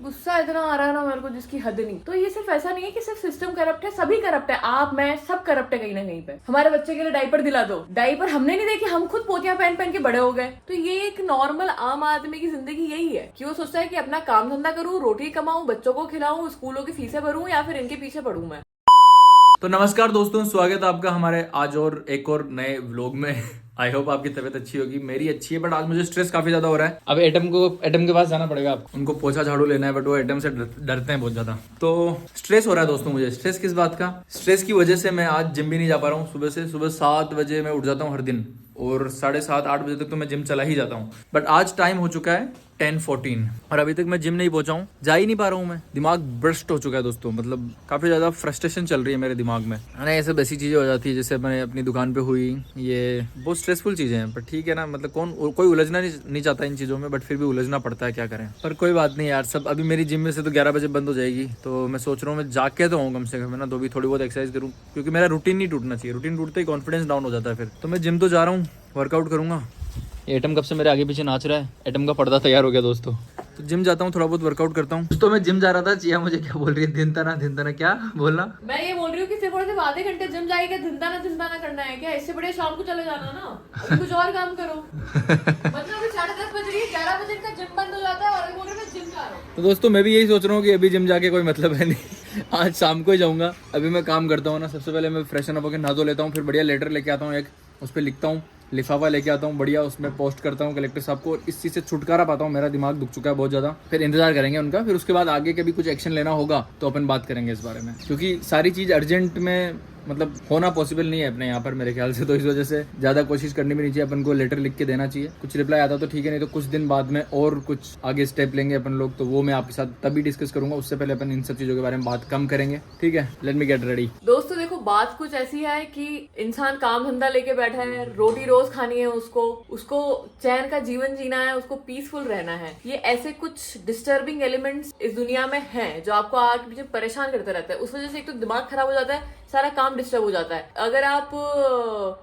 गुस्सा इतना आ रहा है ना मेरे को जिसकी हद नहीं। तो ये सिर्फ ऐसा नहीं है कि सिर्फ सिस्टम करप्ट है, सभी करप्ट है, आप मैं सब करप्ट है कहीं ना कहीं पे। हमारे बच्चे के लिए डायपर दिला दो, डायपर हमने नहीं देखे, हम खुद पोतियां पहन पहन के बड़े हो गए। तो ये एक नॉर्मल आम आदमी की जिंदगी यही है कि वो सोचता है कि अपना काम धंधा करूं, रोटी कमाऊं, बच्चों को खिलाऊं, स्कूलों की फीसें भरूं या फिर इनके पीछे पढ़ूं मैं। तो नमस्कार दोस्तों, स्वागत है आपका हमारे आज और एक और नए व्लॉग में। आई होप आपकी तबीयत अच्छी होगी, मेरी अच्छी है, बट आज मुझे स्ट्रेस काफी ज्यादा हो रहा है। अब एटम के पास जाना पड़ेगा, आप उनको पोछा झाड़ू लेना है, बट वो एटम से डरते हैं बहुत ज्यादा। तो स्ट्रेस हो रहा है दोस्तों मुझे। स्ट्रेस किस बात का? स्ट्रेस की वजह से मैं आज जिम भी नहीं जा पा रहा हूँ। सुबह 7 बजे मैं उठ जाता हूँ हर दिन, और 7:30-8 बजे तक तो मैं जिम चला ही जाता हूँ। बट आज टाइम हो चुका है 10:14 और अभी तक मैं जिम नहीं पहुंचा हूँ, जा ही नहीं पा रहा हूँ मैं। दिमाग ब्रस्ट हो चुका है दोस्तों, मतलब काफी ज्यादा फ्रस्ट्रेशन चल रही है मेरे दिमाग में। है ऐसे ऐसी चीजें हो जाती है जैसे मैंने अपनी दुकान पे हुई, ये बहुत स्ट्रेसफुल चीजें हैं। पर ठीक है ना, मतलब कोई उलझना नहीं चाहता इन चीजों में, बट फिर भी उलझना पड़ता है, क्या करें। पर कोई बात नहीं यार, सब अभी मेरी जिम में से तो 11 बजे बंद हो जाएगी, तो मैं सोच रहा हूँ मैं जाके तो हूँ कम से कम, है ना, तो भी थोड़ी बहुत एक्सरसाइज करूँ, क्योंकि मेरा रूटीन नहीं टूटना चाहिए। रूटीन टूटते ही कॉन्फिडेंस डाउन हो जाता है फिर। तो मैं जिम तो जा रहा हूँ, वर्कआउट करूंगा। एटम कब से मेरे आगे पीछे नाच रहा है, एटम का पर्दा तैयार हो गया दोस्तों। तो जिम जाता हूँ, थोड़ा बहुत वर्कआउट करता हूँ। तो मैं जिम जा रहा था, चिया मुझे क्या बोल रही है, दिन तना क्या बोलना। मैं ये बोल रही हूँ कि सिर्फ और सिर्फ आधे घंटे जिम जाएगा, धिंदाना करना है क्या? इससे बड़े शाम को चले जाना ना, अभी कुछ और काम करो। मतलब अभी 10:30 बज रही है, 11 बजे का जिम बंद हो जाता है और अभी बोल रहे मैं जिम जा रहा हूँ। तो दोस्तों मैं भी यही सोच रहा हूँ कि अभी जिम जाके कोई मतलब है नहीं। आज शाम को ही जाऊंगा। अभी मैं काम करता हूँ ना, सबसे पहले मैं फ्रेशन अप होकर नहा धो लेता हूँ, फिर बढ़िया लेटर लेके आता हूँ, एक उस पर लिखता हूँ, लिफाफा लेके आता हूँ बढ़िया, उसमें पोस्ट करता हूँ कलेक्टर साहब को। इस चीज़ से छुटकारा पाता हूँ, मेरा दिमाग दुख चुका है बहुत ज़्यादा। फिर इंतजार करेंगे उनका, फिर उसके बाद आगे कभी कुछ एक्शन लेना होगा तो अपन बात करेंगे इस बारे में, क्योंकि सारी चीज़ अर्जेंट में मतलब होना पॉसिबल नहीं है अपने यहाँ पर मेरे ख्याल से। तो इस वजह से ज़्यादा कोशिश करनी भी नहीं चाहिए, अपन को लेटर लिख के देना चाहिए। कुछ रिप्लाई आता तो ठीक है, नहीं तो कुछ दिन बाद में और कुछ आगे स्टेप लेंगे अपन लोग, तो वो मैं आपके साथ तभी डिस्कस करूंगा। उससे पहले अपन इन सब चीज़ों के बारे में बात कम करेंगे, ठीक है। Let me get ready. दोस्तों देखो, बात कुछ ऐसी है कि इंसान काम धंधा लेके बैठा है, रोटी रोज खानी है उसको चैन का जीवन जीना है, उसको पीसफुल रहना है। ये ऐसे कुछ डिस्टर्बिंग एलिमेंट्स इस दुनिया में हैं जो आपको आगे पीछे परेशान करते रहता है। उस वजह से एक तो दिमाग खराब हो जाता है, सारा काम डिस्टर्ब हो जाता है। अगर आप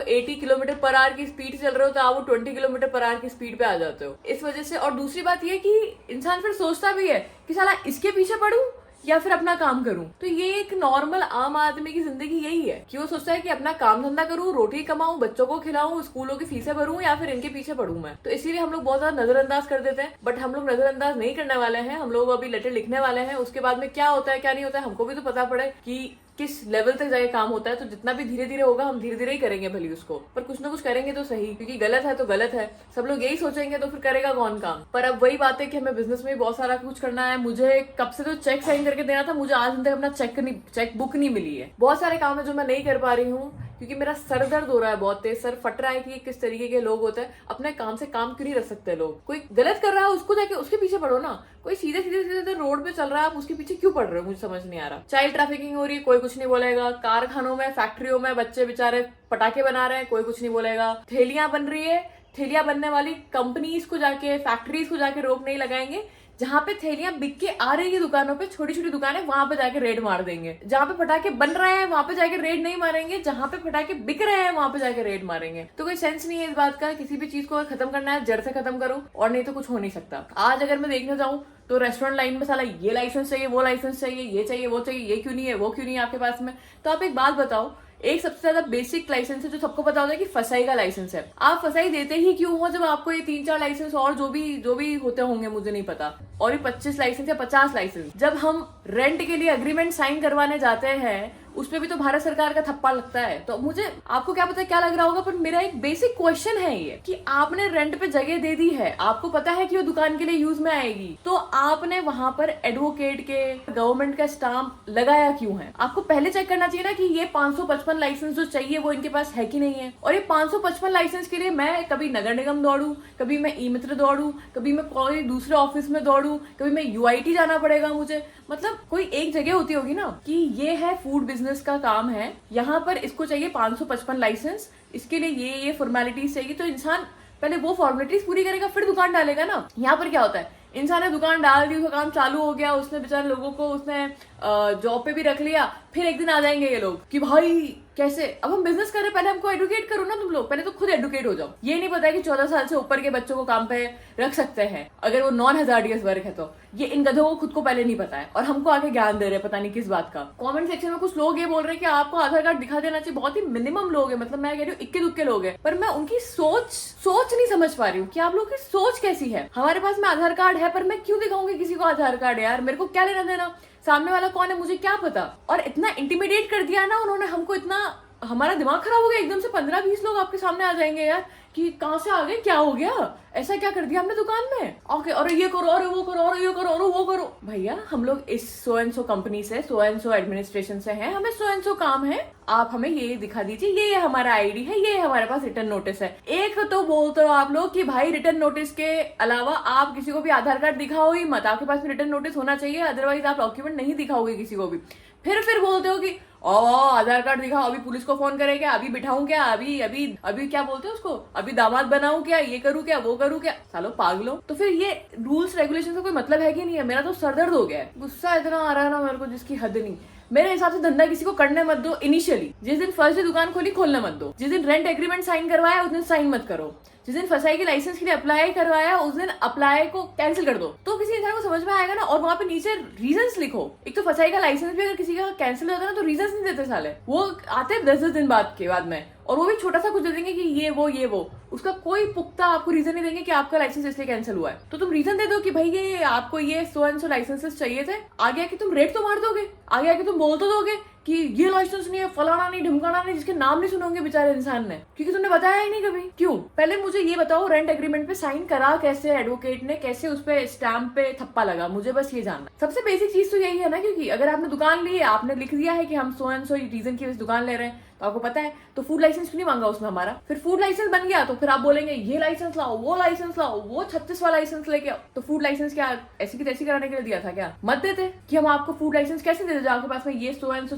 80 किलोमीटर पर आवर की स्पीड चल रहे हो तो आप वो 20 किलोमीटर पर आवर की स्पीड पे आ जाते हो इस वजह से। और दूसरी बात ये कि इंसान फिर सोचता भी है कि साला इसके पीछे पड़ूं या फिर अपना काम करूं। तो ये एक नॉर्मल आम आदमी की जिंदगी यही है कि वो सोचता है कि अपना काम धंधा करूं, रोटी कमाऊं, बच्चों को खिलाऊं, स्कूलों की फीसें भरूं या फिर इनके पीछे पड़ूं मैं। तो इसीलिए हम लोग बहुत ज्यादा नजरअंदाज कर देते हैं। बट हम लोग नजरअंदाज नहीं करने वाले हैं, हम लोग अभी लेटर लिखने वाले हैं। उसके बाद में क्या होता है क्या नहीं होता है हमको भी तो पता पड़े कि किस लेवल तक जाके काम होता है। तो जितना भी धीरे धीरे होगा हम धीरे धीरे ही करेंगे भली उसको, पर कुछ ना कुछ करेंगे तो सही, क्योंकि गलत है तो गलत है। सब लोग यही सोचेंगे तो फिर करेगा कौन काम। पर अब वही बात है कि हमें बिजनेस में भी बहुत सारा कुछ करना है। मुझे कब से तो चेक साइन करके देना था, मुझे आज तक अपना चेक बुक नहीं मिली है। बहुत सारे काम है जो मैं नहीं कर पा रही हूँ क्योंकि मेरा सर दर्द हो रहा है, बहुत तेज सर फट रहा है कि किस तरीके के लोग होते हैं। अपने काम से काम क्यों नहीं रख सकते लोग? कोई गलत कर रहा है उसको जाके उसके पीछे पड़ो ना। कोई सीधे सीधे रोड पे चल रहा है, आप उसके पीछे क्यों पड़ रहे हो? मुझे समझ नहीं आ रहा। चाइल्ड ट्रैफिकिंग हो रही है, कोई कुछ नहीं बोलेगा। कारखानों में, फैक्ट्रियों में बच्चे बेचारे पटाखे बना रहे हैं, कोई कुछ नहीं बोलेगा। थैलियां बन रही है, थैलियां बनने वाली कंपनीज को जाके, फैक्ट्रीज को जाके रोक नहीं लगाएंगे। जहां पे थैलियां बिक के आ रही है दुकानों पे, छोटी छोटी दुकानें, वहां पे जाके रेड मार देंगे। जहां पे पटाखे बन रहे हैं वहां पे जाके रेड नहीं मारेंगे, जहां पे पटाखे बिक रहे हैं वहां पे जाके रेड मारेंगे। तो कोई सेंस नहीं है इस बात का। किसी भी चीज को खत्म करना है जड़ से खत्म करो, और नहीं तो कुछ हो नहीं सकता। आज अगर मैं देखने जाऊं तो रेस्टोरेंट लाइन में साला ये लाइसेंस चाहिए, वो लाइसेंस चाहिए, ये चाहिए, वो चाहिए, ये क्यों नहीं है, वो क्यों नहीं है आपके पास में। तो आप एक बात बताओ, एक सबसे ज्यादा बेसिक लाइसेंस है जो सबको पता होता है कि फसाई का लाइसेंस है। आप फसाई देते ही क्यों हो जब आपको ये 3-4 लाइसेंस और जो भी होते होंगे मुझे नहीं पता, और ये 25 लाइसेंस या 50 लाइसेंस जब हम रेंट के लिए अग्रीमेंट साइन करवाने जाते हैं उसमें भी तो भारत सरकार का थप्पा लगता है। तो मुझे आपको क्या पता क्या लग रहा होगा, पर मेरा एक बेसिक क्वेश्चन है ये कि आपने रेंट पे जगह दे दी है, आपको पता है कि वो दुकान के लिए यूज में आएगी, तो आपने वहां पर एडवोकेट के, गवर्नमेंट का स्टाम्प लगाया क्यों है? आपको पहले चेक करना चाहिए ना कि ये 555 लाइसेंस जो चाहिए वो इनके पास है कि नहीं है। और ये 555 लाइसेंस के लिए मैं कभी नगर निगम दौड़ू, कभी मैं ई मित्र दौड़ू, कभी मैं कोई दूसरे ऑफिस में दौड़ू, कभी मैं यूआईटी जाना पड़ेगा मुझे। मतलब कोई एक जगह होती होगी ना कि ये है फूड बिजनेस का काम है, यहाँ पर इसको चाहिए 555 लाइसेंस, इसके लिए ये फॉर्मेलिटीज चाहिए। तो इंसान पहले वो फॉर्मेलिटीज पूरी करेगा फिर दुकान डालेगा ना। यहाँ पर क्या होता है, इंसान ने दुकान डाल दी, उसका काम चालू हो गया, उसने बेचारे लोगों को उसने जॉब पे भी रख लिया। फिर एक दिन आ जाएंगे ये लोग कि भाई कैसे? अब हम बिजनेस कर रहे हैं, पहले हमको एडुकेट करो ना तुम लोग, पहले तो खुद एडुकेट हो जाओ। ये नहीं पता है कि 14 साल से ऊपर के बच्चों को काम पे रख सकते हैं अगर वो नॉन हजार्डियस वर्क है तो। ये इन गधों को खुद को पहले नहीं पता है और हमको आके ज्ञान दे रहे हैं पता नहीं किस बात का। कमेंट सेक्शन में कुछ लोग ये बोल रहे हैं कि आपको आधार कार्ड दिखा देना चाहिए। बहुत ही मिनिमम लोग हैं, मतलब मैं कह रही हूँ इक्के दुक्के लोग हैं, पर मैं उनकी सोच नहीं समझ पा रही हूँ कि आप लोग की सोच कैसी है। हमारे पास में आधार कार्ड है, पर मैं क्यों दिखाऊंगी किसी को आधार कार्ड? यार मेरे को क्या लेना देना, सामने वाला कौन है मुझे क्या पता। और इतना इंटिमिडेट कर दिया ना उन्होंने हमको, इतना हमारा दिमाग खराब हो गया। एकदम से 15-20 लोग आपके सामने आ जाएंगे यार कि कहाँ से आ गए, क्या हो गया, ऐसा क्या कर दिया हमने दुकान में, ओके और ये करो और वो करो और ये करो और वो करो। भैया हम लोग इस सो एंड सो कंपनी से, सो एंड सो एडमिनिस्ट्रेशन से हैं, हमें सो एंड सो काम है, आप हमें ये दिखा दीजिए, ये हमारा आईडी है, ये हमारे पास रिटर्न नोटिस है। एक तो बोलते हो आप लोग कि भाई रिटर्न नोटिस के अलावा आप किसी को भी आधार कार्ड दिखाओ ही मत, आपके पास में रिटर्न नोटिस होना चाहिए, अदरवाइज आप डॉक्यूमेंट नहीं दिखाओगे किसी को भी। फिर बोलते हो कि आधार कार्ड दिखाओ, अभी पुलिस को फोन करे क्या, अभी बिठाऊं क्या, अभी अभी अभी क्या बोलते हैं उसको, अभी दामाद बनाऊं क्या, ये करूं क्या, वो करूं क्या, सालो पागलो। तो फिर ये रूल्स रेगुलेशन का कोई मतलब है कि नहीं है? मेरा तो सरदर्द हो गया है, गुस्सा इतना आ रहा है ना मेरे को जिसकी हद नहीं। मेरे हिसाब से धंधा किसी को करने मत दो इनिशियली। जिस दिन फर्स्ट डे दुकान खोली खोलने मत दो। जिस दिन रेंट एग्रीमेंट साइन करवाया उस दिन साइन मत करो। जिस दिन फसाई के लाइसेंस के लिए अप्लाई करवाया उस दिन अप्लाई को कैंसिल कर दो, तो किसी इंसान को समझ में आएगा ना। और वहाँ पे नीचे रीजंस लिखो। एक तो फसाई का लाइसेंस भी अगर किसी का कैंसिल होता है ना तो रीजंस नहीं देते साले, वो आते हैं 10 दिन बाद में, और वो भी छोटा सा कुछ दे देंगे कि ये वो उसका कोई पुख्ता आपको रीजन नहीं देंगे कि आपका लाइसेंस इसलिए कैंसिल हुआ है। तो तुम रीजन दे दो कि भाई ये आपको ये सो एंड सो लाइसेंसेस चाहिए थे। आगे आके तुम रेट तो मार दोगे, आगे आके तुम बोल तो दोगे कि ये लाइसेंस नहीं है, फलाना नहीं, ढिमकाना नहीं, जिसके नाम नहीं सुने होंगे बेचारे इंसान ने, क्योंकि तुमने बताया ही नहीं कभी। क्यों? पहले मुझे ये बताओ, रेंट एग्रीमेंट पे साइन करा कैसे एडवोकेट ने, कैसे उस पे स्टैम्प पे थप्पा लगा, मुझे बस ये जानना। सबसे बेसिक चीज तो यही है ना, क्योंकि अगर आपने दुकान ली है, आपने लिख दिया है कि हम सो एंड सो रीजन की दुकान ले रहे हैं, तो आपको पता है, तो फूड लाइसेंस क्यों नहीं मांगा उसमें हमारा? फिर फूड लाइसेंस बन गया तो फिर आप बोलेंगे ये लाइसेंस लाओ, वो लाइसेंस लाओ, वो 36 वाला लाइसेंस लेके आओ। तो फूड लाइसेंस क्या ऐसी की तैसी कराने के लिए दिया था क्या? मत देते कि हम आपको फूड लाइसेंस कैसे देते, आपके पास में ये so and so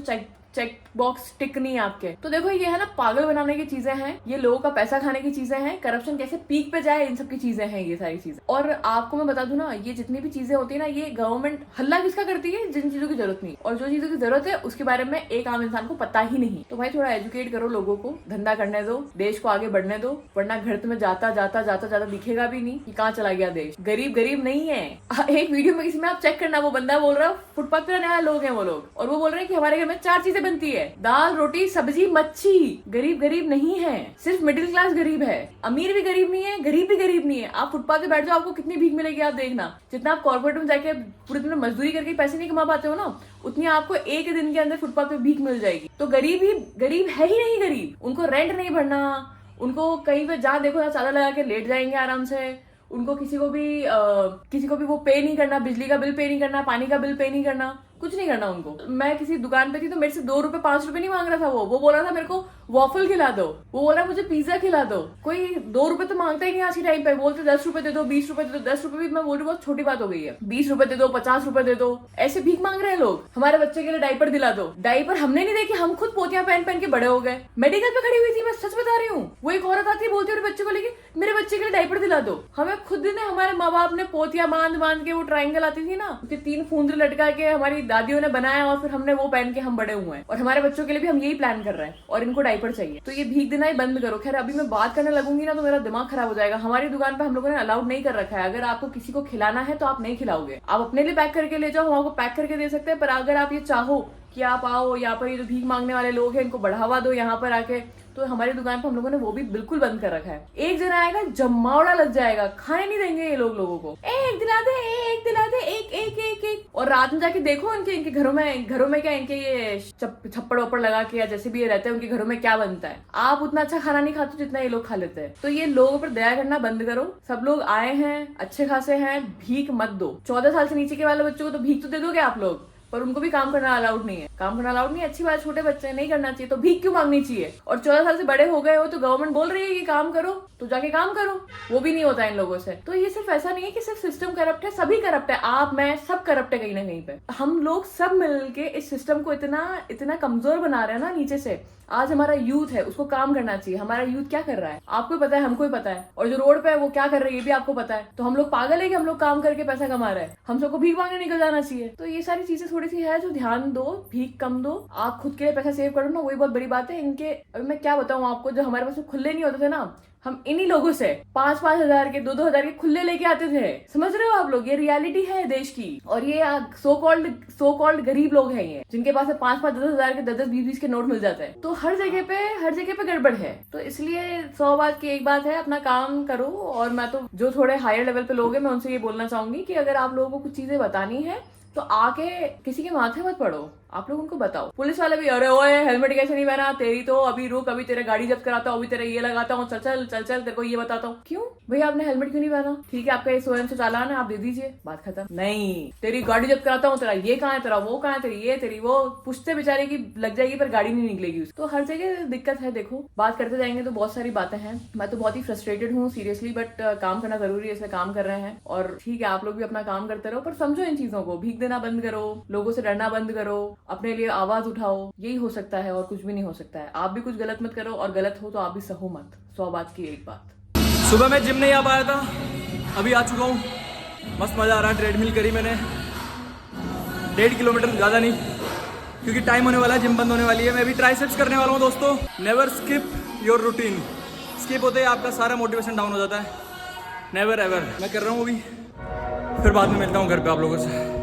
check box tick नहीं है आपके। तो देखो ये है ना पागल बनाने की चीजें हैं, ये लोगों का पैसा खाने की चीजें हैं, करप्शन कैसे पीक पे जाए, इन सब की चीजें हैं ये सारी चीजें। और आपको मैं बता दूं ना, ये जितनी भी चीजें होती है ना, ये गवर्नमेंट हल्ला किसका करती है? जिन चीजों की जरूरत नहीं, और जो चीजों की जरूरत है उसके बारे में एक आम इंसान को पता ही नहीं। तो भाई थोड़ा एजुकेट करो लोगों को, धंधा करने दो, देश को आगे बढ़ने दो, वरना घर तुम्हें जाता जाता दिखेगा भी नहीं कि कहाँ चला गया देश। गरीब नहीं है। एक वीडियो में किसी में आप चेक करना, वो बंदा बोल रहा है फुटपाथ पे रहने वाले लोग हैं वो लोग, और वो बोल रहे हैं कि हमारे घर में 4 चीजें बनती है, दाल रोटी सब्जी मच्छी। गरीब नहीं है, सिर्फ मिडिल क्लास गरीब है, अमीर भी गरीब नहीं है, गरीब भी गरीब नहीं है। आप फुटपाथ पे बैठ जाओ, आपको कितनी भीख मिलेगी आप देखना। जितना आप कॉर्पोरेट में जाके पूरे दिन मजदूरी करके पैसे नहीं कमा पाते हो ना, उतनी आपको एक दिन के अंदर फुटपाथ पे भीख मिल जाएगी। तो गरीब है ही नहीं गरीब, उनको रेंट नहीं भरना, उनको कहीं पे जहाँ देखो चादर लगा के लेट जाएंगे आराम से, उनको किसी को भी वो पे नहीं करना, बिजली का बिल पे नहीं करना, पानी का बिल पे नहीं करना, कुछ नहीं करना उनको। मैं किसी दुकान पे थी तो मेरे से 2 रुपए 5 रुपए नहीं मांग रहा था, वो बोल रहा था मेरे को वॉफल खिला दो, वो बोल रहा मुझे पिज्जा खिला दो। कोई 2 रुपए तो मांगता ही नहीं आज के टाइम पे, बोलते 10 रुपए दे दो, 20 रुपए दे दो। 10 रुपए भी मैं बोल रही हूँ बहुत छोटी बात हो गई है, 20 रुपए दे दो, 50 रुपए दे दो, ऐसे भीख मांग रहे हैं लोग। हमारे बच्चे के लिए डायपर दिला दो, डायपर हमने नहीं देखे, हम खुद पोतियां पहन के बड़े हो गए। मेडिकल पे खड़ी हुई थी, मैं सच बता रही हूँ, वो एक औरत आती बोलती है बच्चे को लेके मेरे बच्चे के लिए डायपर दिला दो। हमें खुद ने, हमारे माँ बाप ने पोतियां बांध के, वो ट्राइंगल आती थी ना, उसके 3 फूंदरे लटका के हमारी दादियों ने बनाया, और फिर हमने वो पहन के हम बड़े हुए हैं। और हमारे बच्चों के लिए भी हम यही प्लान कर रहे हैं, और इनको डायपर चाहिए। तो ये भीख देना ही बंद करो। खैर अभी मैं बात करने लगूंगी ना तो मेरा दिमाग खराब हो जाएगा। हमारी दुकान पे हम लोगों ने अलाउड नहीं कर रखा है, अगर आपको किसी को खिलाना है तो आप नहीं खिलाओगे, आप अपने लिए पैक करके ले जाओ, हम आपको पैक करके दे सकते हैं। पर अगर आप ये चाहो कि आप आओ यहाँ पर, ये जो भीख मांगने वाले लोग हैं इनको बढ़ावा दो यहाँ पर आके, तो हमारी दुकान पर हम लोगों ने वो भी बिल्कुल बंद कर रखा है। एक जना आएगा जमावड़ा लग जाएगा, खाने नहीं देंगे ये लोगों को। एक दिला दे, एक दिला दे, एक। और रात में जाके देखो इनके घरों में क्या इनके ये छप्पड़ वप्पड़ लगा के या जैसे भी ये रहते हैं उनके घरों में क्या बनता है। आप उतना अच्छा खाना नहीं खाते जितना ये लोग खा लेते हैं। तो ये लोगों पर दया करना बंद करो। सब लोग आए हैं, अच्छे खासे हैं, भीख मत दो। 14 साल से नीचे के वाले बच्चों को तो भीख तो दे दोगे आप लोग, पर उनको भी काम करना अलाउड नहीं है। काम करना अलाउड नहीं है, अच्छी बात, छोटे बच्चे नहीं करना चाहिए, तो भीख क्यों मांगनी चाहिए? और 14 साल से बड़े हो गए हो तो गवर्नमेंट बोल रही है कि काम करो, तो जाके काम करो, वो भी नहीं होता इन लोगों से। तो ये सिर्फ ऐसा नहीं है कि सिर्फ सिस्टम करप्ट है, सभी करप्ट है, आप मैं सब करप्ट है कहीं ना कहीं पे। हम लोग सब मिलके इस सिस्टम को इतना कमजोर बना रहे हैं ना नीचे से। आज हमारा यूथ है, उसको काम करना चाहिए। हमारा यूथ क्या कर रहा है आपको पता है, हमको ही पता है, और जो रोड पे है वो क्या कर रही है ये भी आपको पता है। तो हम लोग पागल है कि हम लोग काम करके पैसा कमा रहे हैं? हम सबको भीख मांगने निकल जाना चाहिए। तो ये सारी चीजें थोड़ी सी है जो ध्यान दो, भीख कम दो, आप खुद के लिए पैसा सेव करो ना, वही बहुत बड़ी बात है। इनके अभी मैं क्या बताऊं आपको, जो हमारे पास खुले नहीं होते थे ना, हम इन्हीं लोगों से 5-5 हजार के 2-2 हजार के खुले लेके आते थे। समझ रहे हो आप लोग, ये रियलिटी है देश की। और ये सो कॉल्ड गरीब लोग हैं ये, जिनके पास 5-5-10 हजार के 10-10 20-20 के नोट मिल जाते हैं। तो हर जगह पे गड़बड़ है। तो इसलिए 100 बात की एक बात है, अपना काम करो। और मैं तो जो थोड़े हायर लेवल पे लोग हैं, मैं उनसे ये बोलना चाहूंगी कि अगर आप लोगों को कुछ चीजें बतानी है तो आके किसी के माथे मत पड़ो, आप लोग उनको बताओ। पुलिस वाले भी, अरे ओए हेलमेट कैसे नहीं पहना, तेरी तो अभी रुक, अभी तेरा गाड़ी जब्त कराता हूँ, अभी तेरा ये लगाता हूँ, चल चल चल चल, तेरे को ये बताता हूँ। क्यों भैया आपने हेलमेट क्यों नहीं पहना? ठीक है आपका ये 100 चालान है, आप दे दीजिए, बात खत्म। नहीं, तेरी गाड़ी जब्त कराता हूँ, तेरा ये कहाँ है, तेरा वो कहाँ है, तेरी ये तेरी वो, पूछते बेचारे की लग जाएगी पर गाड़ी नहीं निकलेगी। तो हर जगह दिक्कत है। देखो बात करते जाएंगे तो बहुत सारी बातें हैं। मैं तो बहुत ही फ्रस्ट्रेटेड हूँ सीरियसली, बट काम करना जरूरी है, इसलिए काम कर रहे हैं। और ठीक है आप लोग भी अपना काम करते रहो, पर समझो इन चीजों को, भीख देना बंद करो, लोगों से डरना बंद करो, अपने लिए आवाज उठाओ, यही हो सकता है और कुछ भी नहीं हो सकता है। आप भी कुछ गलत मत करो, और गलत हो तो आप भी सहो मत। 100 बात की एक बात। सुबह मैं जिम नहीं आ पाया था, अभी आ चुका हूँ, मस्त मज़ा आ रहा है। ट्रेडमिल करी मैंने 1.5 किलोमीटर, ज़्यादा नहीं, क्योंकि टाइम होने वाला है, जिम बंद होने वाली है। मैं अभी ट्राइसेप्स करने वाला हूँ दोस्तों। Never skip your routine, skip होते ही आपका सारा मोटिवेशन डाउन हो जाता है। Never ever. मैं कर रहा हूँ अभी, फिर बाद में मिलता हूँ घर पे आप लोगों से।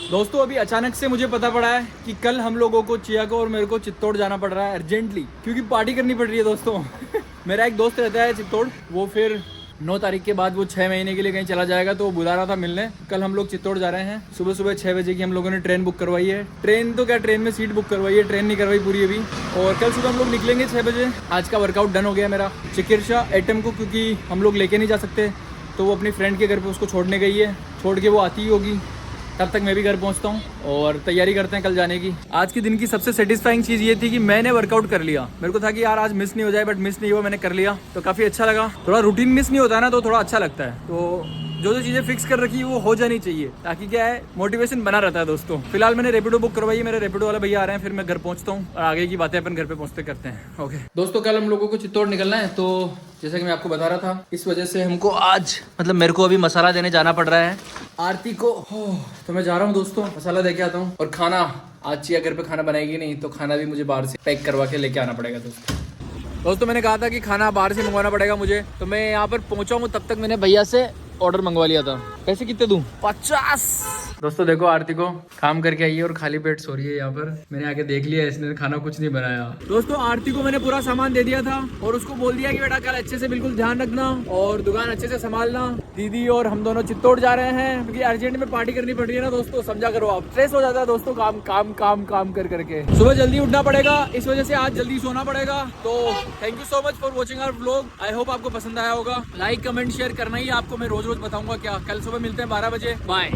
दोस्तों अभी अचानक से मुझे पता पड़ा है कि कल हम लोगों को, चिया को और मेरे को चित्तौड़ जाना पड़ रहा है अर्जेंटली, क्योंकि पार्टी करनी पड़ रही है दोस्तों। मेरा एक दोस्त रहता है चित्तौड़, वो फिर 9 तारीख के बाद वो 6 महीने के लिए कहीं चला जाएगा, तो वो बुला रहा था मिलने। कल हम लोग चित्तौड़ जा रहे हैं। सुबह 6 बजे की हम लोगों ने ट्रेन बुक करवाई है। ट्रेन तो क्या, ट्रेन में सीट बुक करवाई है, ट्रेन नहीं करवाई पूरी अभी। और कल सुबह हम लोग निकलेंगे 6 बजे। आज का वर्कआउट डन हो गया मेरा। चिकित्सा एटम को क्योंकि हम लोग लेके नहीं जा सकते, तो वो अपनी फ्रेंड के घर पर उसको छोड़ने गई है, छोड़ के वो आती ही होगी, तब तक मैं भी घर पहुंचता हूं और तैयारी करते हैं कल जाने की। आज के दिन की सबसे सेटिस्फाइंग चीज़ ये थी कि मैंने वर्कआउट कर लिया। मेरे को था कि यार आज मिस नहीं हो जाए, बट मिस नहीं हुआ, मैंने कर लिया, तो काफ़ी अच्छा लगा। थोड़ा रूटीन मिस नहीं होता है ना, तो थोड़ा अच्छा लगता है। तो जो चीज़ें फिक्स कर रखी है वो हो जानी चाहिए, ताकि क्या है, मोटिवेशन बना रहता है दोस्तों। फिलहाल मैंने रैपिडो बुक करवाई है, मेरे रैपिडो वाले भैया आ रहे हैं, फिर मैं घर पहुंचता हूँ और आगे की बातें अपन घर पे पहुंचते करते हैं। ओके दोस्तों, कल हम लोगों को चित्तौड़ निकलना है, तो जैसा कि मैं आपको बता रहा था, इस वजह से हमको आज, मतलब मेरे को अभी मसाला देने जाना पड़ रहा है आरती को। तो मैं जा रहा हूँ दोस्तों, मसाला दे के आता हूँ। और खाना, आज चिया घर पे खाना बनाएगी नहीं, तो खाना भी मुझे बाहर से पैक करवा के लेके आना पड़ेगा दोस्तों। मैंने कहा था कि खाना बाहर से मंगवाना पड़ेगा मुझे, तो मैं यहाँ पर पहुंचा हूँ, तब तक मैंने भैया से ऑर्डर मंगवा लिया था। पैसे कितने दूं? 50। दोस्तों देखो, आरती को काम करके आई है और खाली पेट सो रही है यहाँ पर। मैंने आके देख लिया, इसने खाना कुछ नहीं बनाया। दोस्तों आरती को मैंने पूरा सामान दे दिया था और उसको बोल दिया कि बेटा कल अच्छे से बिल्कुल ध्यान रखना और दुकान अच्छे से संभालना। दीदी और हम दोनों चित्तौड़ जा रहे हैं, क्योंकि अर्जेंट में पार्टी करनी पड़ रही है ना दोस्तों, समझा करो आप। स्ट्रेस हो जाता है दोस्तों, काम काम काम काम कर करके। सुबह जल्दी उठना पड़ेगा, इस वजह से आज जल्दी सोना पड़ेगा। तो thank you so much for watching our vlog. I hope आपको पसंद आया होगा। लाइक कमेंट शेयर करना ही आपको मैं रोज रोज बताऊंगा क्या। कल सुबह मिलते हैं 12 बजे। बाय।